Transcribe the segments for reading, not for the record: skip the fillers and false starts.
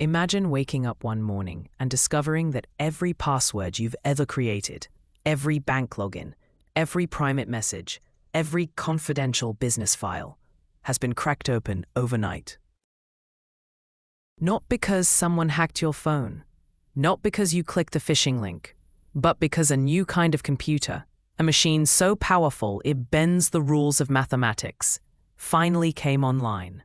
Imagine waking up one morning and discovering that every password you've ever created, every bank login, every private message, every confidential business file has been cracked open overnight. Not because someone hacked your phone, not because you clicked a phishing link, but because a new kind of computer, a machine so powerful it bends the rules of mathematics, finally came online.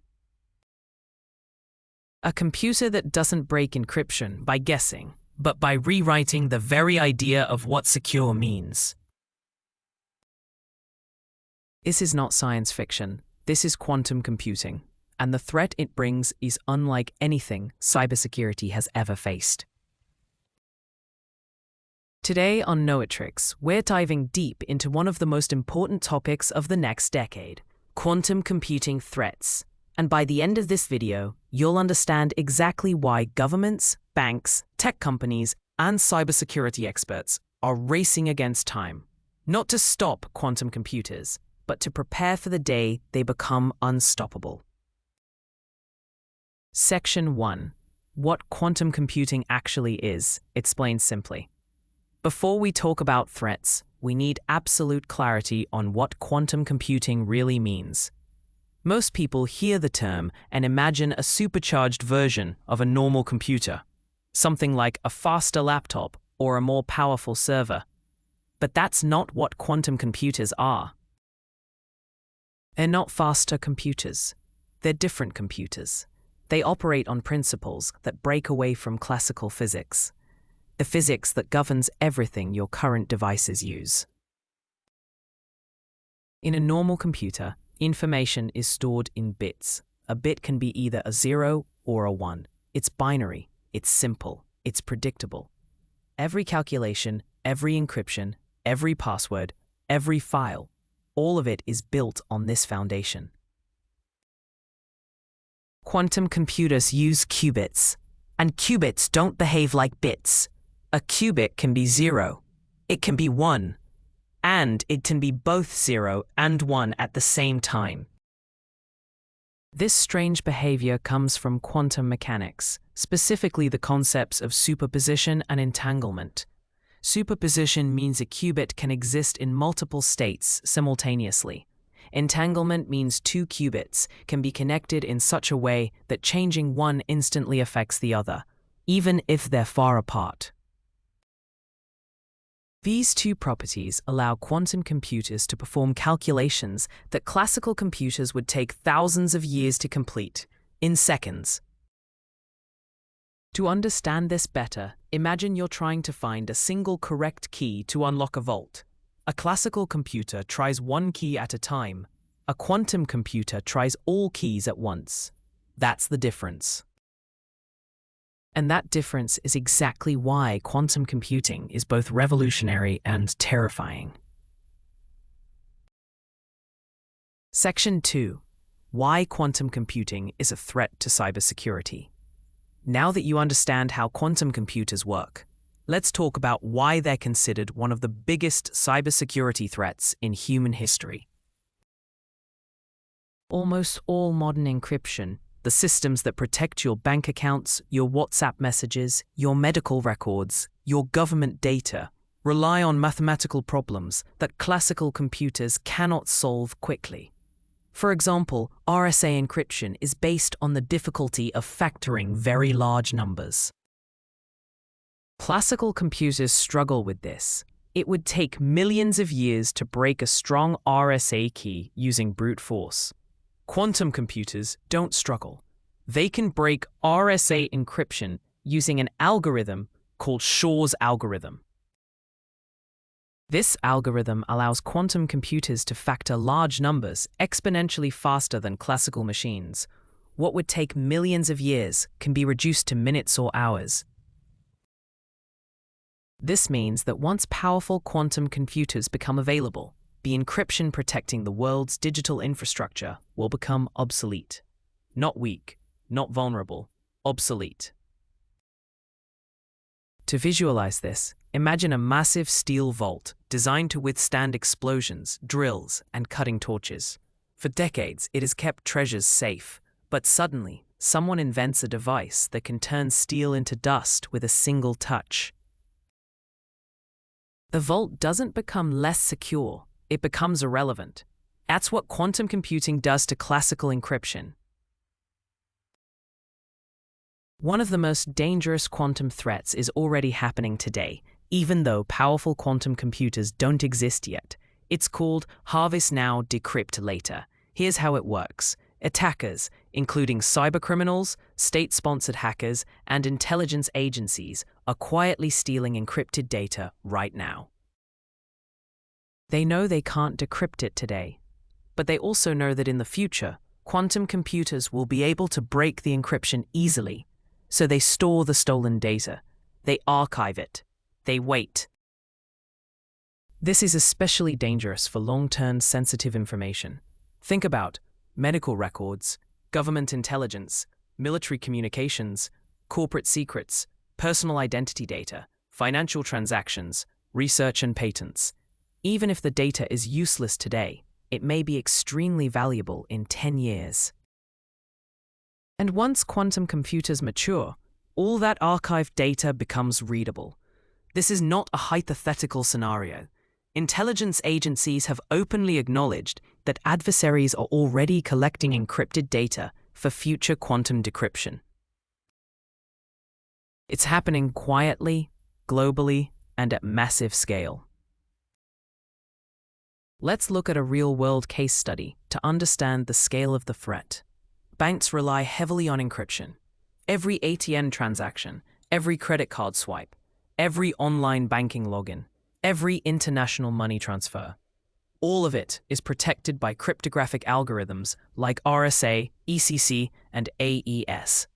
A computer that doesn't break encryption by guessing, but by rewriting the very idea of what secure means. This is not science fiction. This is quantum computing, and the threat it brings is unlike anything cybersecurity has ever faced. Today on Knowitrix, we're diving deep into one of the most important topics of the next decade, quantum computing threats. And by the end of this video, you'll understand exactly why governments, banks, tech companies, and cybersecurity experts are racing against time, not to stop quantum computers, but to prepare for the day they become unstoppable. Section 1. What quantum computing actually is, explained simply. Before we talk about threats, we need absolute clarity on what quantum computing really means. Most people hear the term and imagine a supercharged version of a normal computer, something like a faster laptop or a more powerful server. But that's not what quantum computers are. They're not faster computers. They're different computers. They operate on principles that break away from classical physics, the physics that governs everything your current devices use. In a normal computer, information is stored in bits. A bit can be either a 0 or a 1. It's binary, it's simple, it's predictable. Every calculation, every encryption, every password, every file, all of it is built on this foundation. Quantum computers use qubits, and qubits don't behave like bits. A qubit can be 0, it can be 1, and it can be both 0 and 1 at the same time. This strange behavior comes from quantum mechanics, specifically the concepts of superposition and entanglement. Superposition means a qubit can exist in multiple states simultaneously. Entanglement means two qubits can be connected in such a way that changing one instantly affects the other, even if they're far apart. These two properties allow quantum computers to perform calculations that classical computers would take thousands of years to complete, in seconds. To understand this better, imagine you're trying to find a single correct key to unlock a vault. A classical computer tries one key at a time. A quantum computer tries all keys at once. That's the difference. And that difference is exactly why quantum computing is both revolutionary and terrifying. Section 2. Why quantum computing is a threat to cybersecurity. Now that you understand how quantum computers work, let's talk about why they're considered one of the biggest cybersecurity threats in human history. Almost all modern encryption, the systems that protect your bank accounts, your WhatsApp messages, your medical records, your government data, rely on mathematical problems that classical computers cannot solve quickly. For example, RSA encryption is based on the difficulty of factoring very large numbers. Classical computers struggle with this. It would take millions of years to break a strong RSA key using brute force. Quantum computers don't struggle. They can break RSA encryption using an algorithm called Shor's algorithm. This algorithm allows quantum computers to factor large numbers exponentially faster than classical machines. What would take millions of years can be reduced to minutes or hours. This means that once powerful quantum computers become available, the encryption protecting the world's digital infrastructure will become obsolete. Not weak, not vulnerable, obsolete. To visualize this, imagine a massive steel vault designed to withstand explosions, drills, and cutting torches. For decades, it has kept treasures safe, but suddenly, someone invents a device that can turn steel into dust with a single touch. The vault doesn't become less secure, it becomes irrelevant. That's what quantum computing does to classical encryption. One of the most dangerous quantum threats is already happening today, even though powerful quantum computers don't exist yet. It's called Harvest Now, Decrypt Later. Here's how it works. Attackers, including cybercriminals, state-sponsored hackers, and intelligence agencies, are quietly stealing encrypted data right now. They know they can't decrypt it today, but they also know that in the future, quantum computers will be able to break the encryption easily. So they store the stolen data. They archive it. They wait. This is especially dangerous for long-term sensitive information. Think about medical records, government intelligence, military communications, corporate secrets, personal identity data, financial transactions, research and patents. Even if the data is useless today, it may be extremely valuable in 10 years. And once quantum computers mature, all that archived data becomes readable. This is not a hypothetical scenario. Intelligence agencies have openly acknowledged that adversaries are already collecting encrypted data for future quantum decryption. It's happening quietly, globally, and at massive scale. Let's look at a real-world case study to understand the scale of the threat. Banks rely heavily on encryption. Every ATM transaction, every credit card swipe, every online banking login, every international money transfer. All of it is protected by cryptographic algorithms like RSA, ECC, and AES.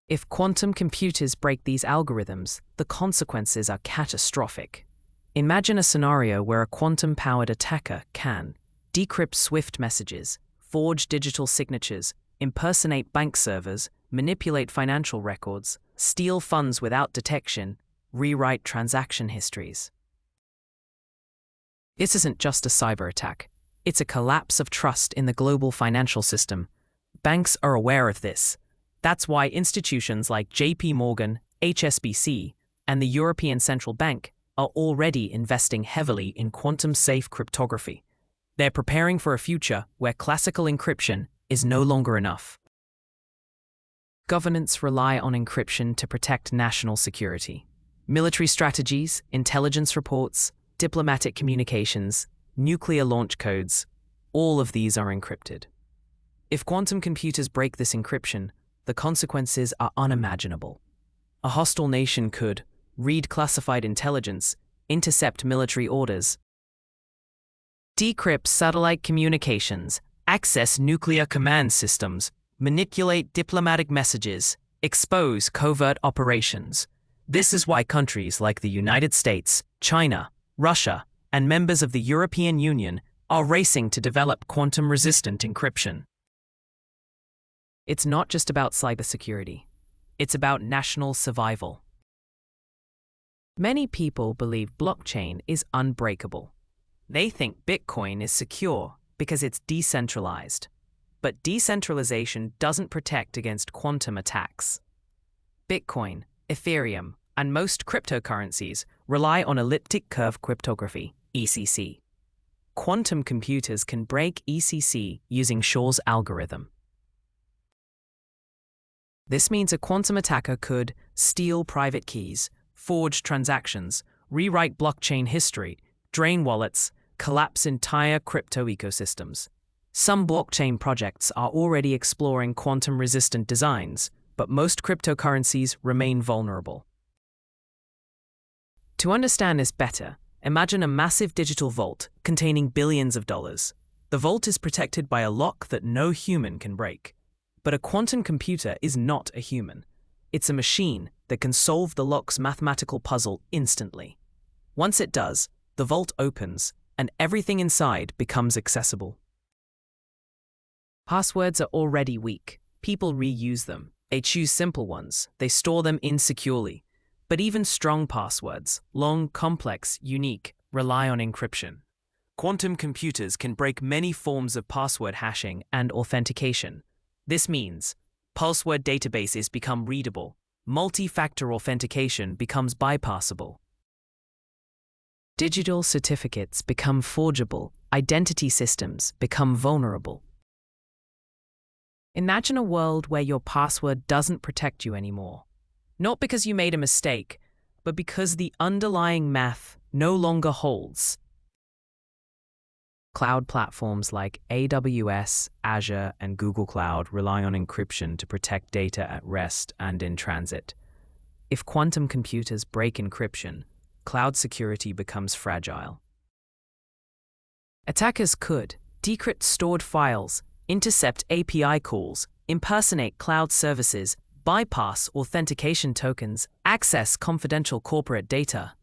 If quantum computers break these algorithms, the consequences are catastrophic. Imagine a scenario where a quantum-powered attacker can decrypt SWIFT messages, forge digital signatures, impersonate bank servers, manipulate financial records, steal funds without detection, rewrite transaction histories. This isn't just a cyber attack. It's a collapse of trust in the global financial system. Banks are aware of this. That's why institutions like JP Morgan, HSBC, and the European Central Bank are already investing heavily in quantum-safe cryptography. They're preparing for a future where classical encryption is no longer enough. Governments rely on encryption to protect national security. Military strategies, intelligence reports, diplomatic communications, nuclear launch codes, all of these are encrypted. If quantum computers break this encryption, the consequences are unimaginable. A hostile nation could read classified intelligence, intercept military orders, decrypt satellite communications, access nuclear command systems, manipulate diplomatic messages, expose covert operations. This is why countries like the United States, China, Russia, and members of the European Union are racing to develop quantum-resistant encryption. It's not just about cybersecurity. It's about national survival. Many people believe blockchain is unbreakable. They think Bitcoin is secure because it's decentralized. But decentralization doesn't protect against quantum attacks. Bitcoin, Ethereum, and most cryptocurrencies rely on elliptic curve cryptography, ECC. Quantum computers can break ECC using Shor's algorithm. This means a quantum attacker could steal private keys, forge transactions, rewrite blockchain history, drain wallets, collapse entire crypto ecosystems. Some blockchain projects are already exploring quantum-resistant designs, but most cryptocurrencies remain vulnerable. To understand this better, imagine a massive digital vault containing billions of dollars. The vault is protected by a lock that no human can break. But a quantum computer is not a human. It's a machine that can solve the lock's mathematical puzzle instantly. Once it does, the vault opens, and everything inside becomes accessible. Passwords are already weak. People reuse them. They choose simple ones. They store them insecurely. But even strong passwords, long, complex, unique, rely on encryption. Quantum computers can break many forms of password hashing and authentication. This means password databases become readable, multi-factor authentication becomes bypassable, digital certificates become forgeable, identity systems become vulnerable. Imagine a world where your password doesn't protect you anymore. Not because you made a mistake, but because the underlying math no longer holds. Cloud platforms like AWS, Azure, and Google Cloud rely on encryption to protect data at rest and in transit. If quantum computers break encryption, cloud security becomes fragile. Attackers could decrypt stored files, intercept API calls, impersonate cloud services, bypass authentication tokens, access confidential corporate data.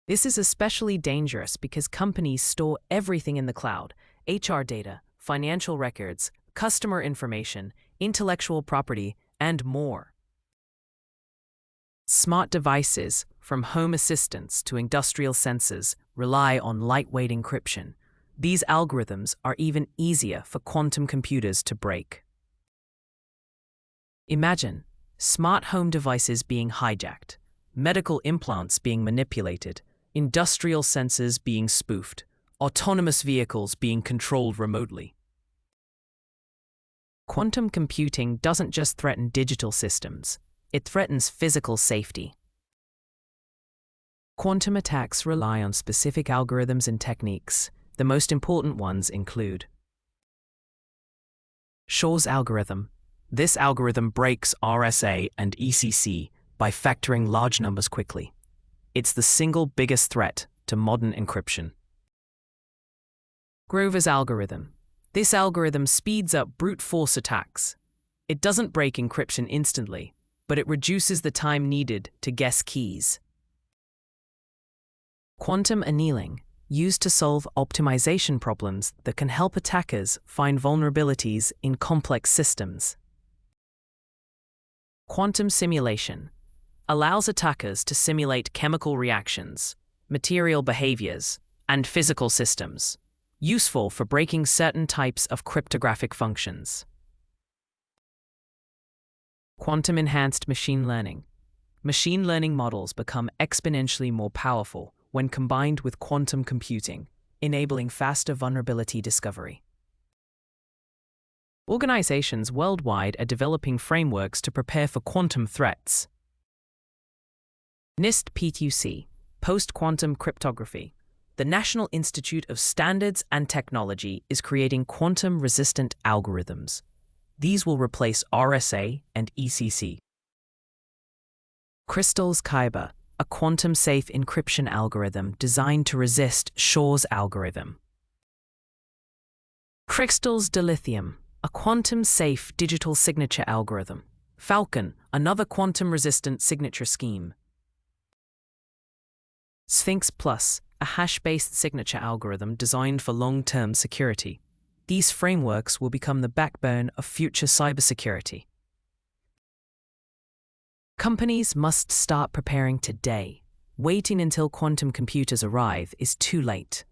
This is especially dangerous because companies store everything in the cloud: HR data, financial records, customer information, intellectual property, and more. Smart devices, from home assistants to industrial sensors, rely on lightweight encryption. These algorithms are even easier for quantum computers to break. Imagine smart home devices being hijacked, medical implants being manipulated, industrial sensors being spoofed, autonomous vehicles being controlled remotely. Quantum computing doesn't just threaten digital systems, it threatens physical safety. Quantum attacks rely on specific algorithms and techniques. The most important ones include Shor's algorithm. This algorithm breaks RSA and ECC by factoring large numbers quickly. It's the single biggest threat to modern encryption. Grover's algorithm. This algorithm speeds up brute force attacks. It doesn't break encryption instantly, but it reduces the time needed to guess keys. Quantum annealing, used to solve optimization problems that can help attackers find vulnerabilities in complex systems. Quantum simulation allows attackers to simulate chemical reactions, material behaviors, and physical systems, useful for breaking certain types of cryptographic functions. Quantum-enhanced machine learning. Machine learning models become exponentially more powerful when combined with quantum computing, enabling faster vulnerability discovery. Organizations worldwide are developing frameworks to prepare for quantum threats. NIST PQC, Post-Quantum Cryptography. The National Institute of Standards and Technology is creating quantum-resistant algorithms. These will replace RSA and ECC. Crystal's Kyber, a quantum-safe encryption algorithm designed to resist Shor's algorithm. Crystal's dilithium, a quantum-safe digital signature algorithm. Falcon, another quantum-resistant signature scheme. Sphinx Plus, a hash-based signature algorithm designed for long-term security. These frameworks will become the backbone of future cybersecurity. Companies must start preparing today. Waiting until quantum computers arrive is too late.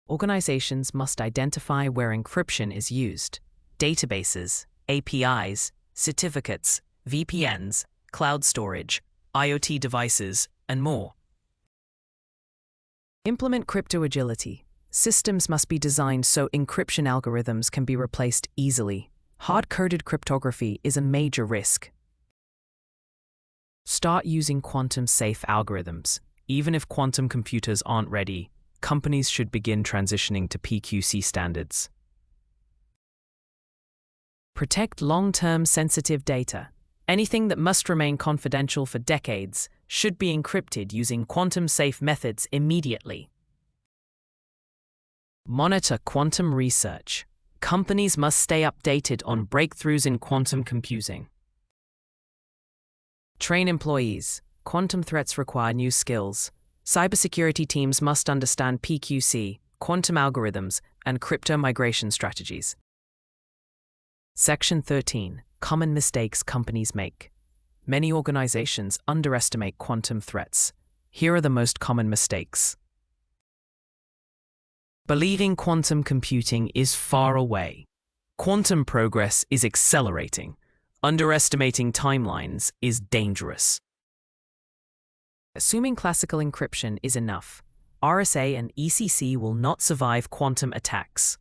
Organizations must identify where encryption is used: databases, APIs, certificates, VPNs, cloud storage, IoT devices, and more. Implement crypto agility. Systems must be designed so encryption algorithms can be replaced easily. Hard-coded cryptography is a major risk. Start using quantum-safe algorithms. Even if quantum computers aren't ready, companies should begin transitioning to PQC standards. Protect long-term sensitive data. Anything that must remain confidential for decades should be encrypted using quantum-safe methods immediately. Monitor quantum research. Companies must stay updated on breakthroughs in quantum computing. Train employees. Quantum threats require new skills. Cybersecurity teams must understand PQC, quantum algorithms, and crypto migration strategies. Section 13. Common mistakes companies make. Many organizations underestimate quantum threats. Here are the most common mistakes. Believing quantum computing is far away. Quantum progress is accelerating. Underestimating timelines is dangerous. Assuming classical encryption is enough, RSA and ECC will not survive quantum attacks.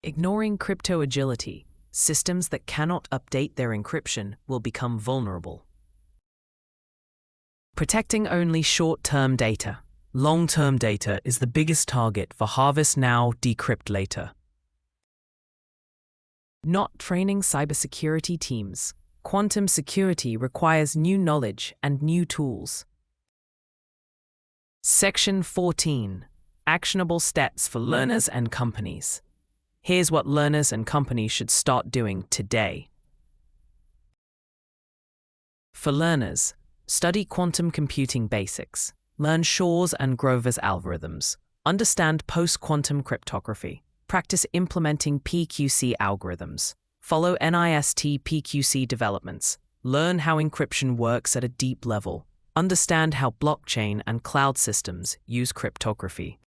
Ignoring crypto agility, systems that cannot update their encryption will become vulnerable. Protecting only short-term data. Long-term data is the biggest target for harvest now, decrypt later. Not training cybersecurity teams. Quantum security requires new knowledge and new tools. Section 14. Actionable steps for learners and companies. Here's what learners and companies should start doing today. For learners, study quantum computing basics. Learn Shor's and Grover's algorithms. Understand post-quantum cryptography. Practice implementing PQC algorithms. Follow NIST PQC developments. Learn how encryption works at a deep level. Understand how blockchain and cloud systems use cryptography.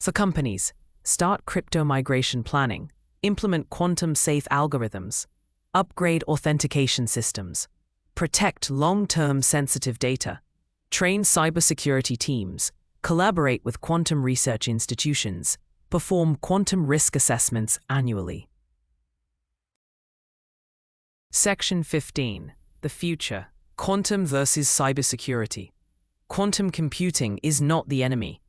For companies, start crypto migration planning. Implement quantum-safe algorithms. Upgrade authentication systems. Protect long-term sensitive data. Train cybersecurity teams. Collaborate with quantum research institutions. Perform quantum risk assessments annually. Section 15. The future. Quantum versus cybersecurity. Quantum computing is not the enemy.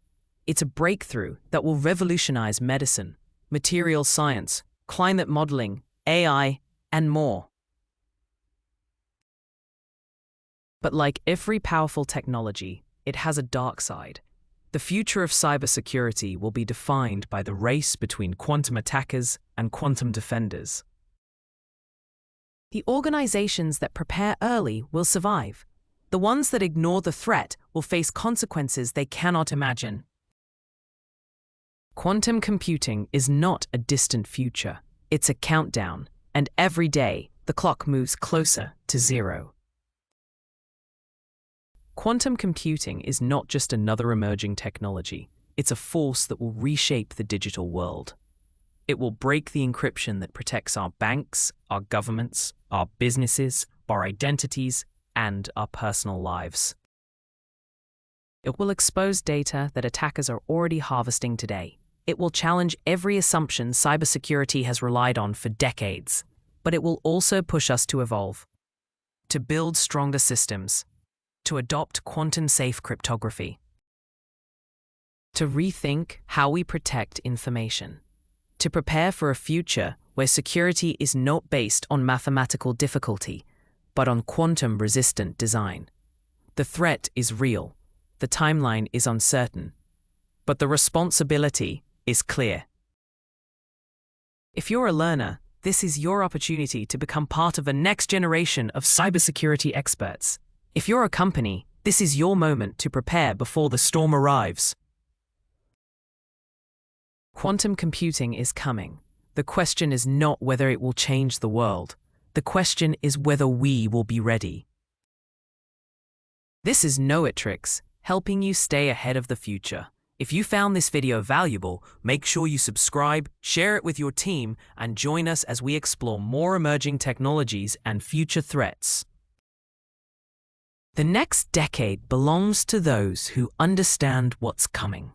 It's a breakthrough that will revolutionize medicine, material science, climate modeling, AI, and more. But like every powerful technology, it has a dark side. The future of cybersecurity will be defined by the race between quantum attackers and quantum defenders. The organizations that prepare early will survive. The ones that ignore the threat will face consequences they cannot imagine. Quantum computing is not a distant future. It's a countdown, and every day the clock moves closer to zero. Quantum computing is not just another emerging technology. It's a force that will reshape the digital world. It will break the encryption that protects our banks, our governments, our businesses, our identities, and our personal lives. It will expose data that attackers are already harvesting today. It will challenge every assumption cybersecurity has relied on for decades. But it will also push us to evolve, to build stronger systems, to adopt quantum-safe cryptography, to rethink how we protect information, to prepare for a future where security is not based on mathematical difficulty, but on quantum-resistant design. The threat is real, the timeline is uncertain, but the responsibility is clear. If you're a learner, this is your opportunity to become part of a next generation of cybersecurity experts. If you're a company, this is your moment to prepare before the storm arrives. Quantum computing is coming. The question is not whether it will change the world. The question is whether we will be ready. This is Knowitrix, helping you stay ahead of the future. If you found this video valuable, make sure you subscribe, share it with your team, and join us as we explore more emerging technologies and future threats. The next decade belongs to those who understand what's coming.